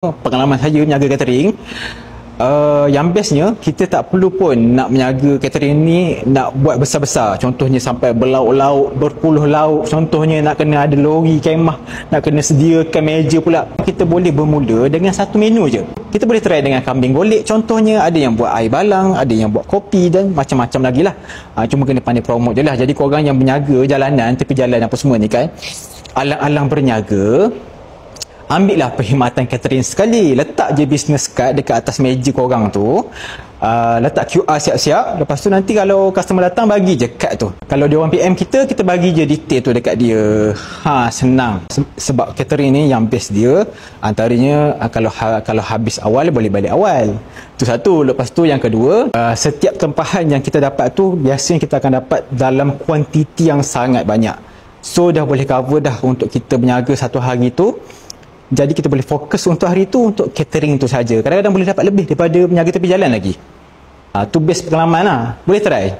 Pengalaman saya menjaga catering, yang bestnya kita tak perlu pun nak menjaga catering ni nak buat besar-besar. Contohnya sampai berlauk-lauk, berpuluh lauk. Contohnya nak kena ada lori kemah, nak kena sediakan meja pula. Kita boleh bermula dengan satu menu je. Kita boleh try dengan kambing golek. Contohnya ada yang buat air balang, ada yang buat kopi dan macam-macam lagi lah. Cuma kena pandai promote je lah. Jadi korang yang berniaga jalanan, tepi jalan apa semua ni kan, alang-alang berniaga, ambillah perkhidmatan catering sekali. Letak je business card dekat atas meja korang tu. Letak QR siap-siap. Lepas tu nanti kalau customer datang, bagi je kad tu. Kalau dia orang PM kita bagi je detail tu dekat dia. Senang. Sebab catering ni yang best dia, antaranya kalau habis awal, boleh balik awal. Tu satu. Lepas tu yang kedua, setiap tempahan yang kita dapat tu, biasanya kita akan dapat dalam kuantiti yang sangat banyak. So dah boleh cover dah untuk kita berniaga satu hari tu. Jadi kita boleh fokus untuk hari tu, untuk catering tu saja. Kadang-kadang boleh dapat lebih daripada berniaga tepi jalan lagi. Tu best pengalaman lah. Boleh try.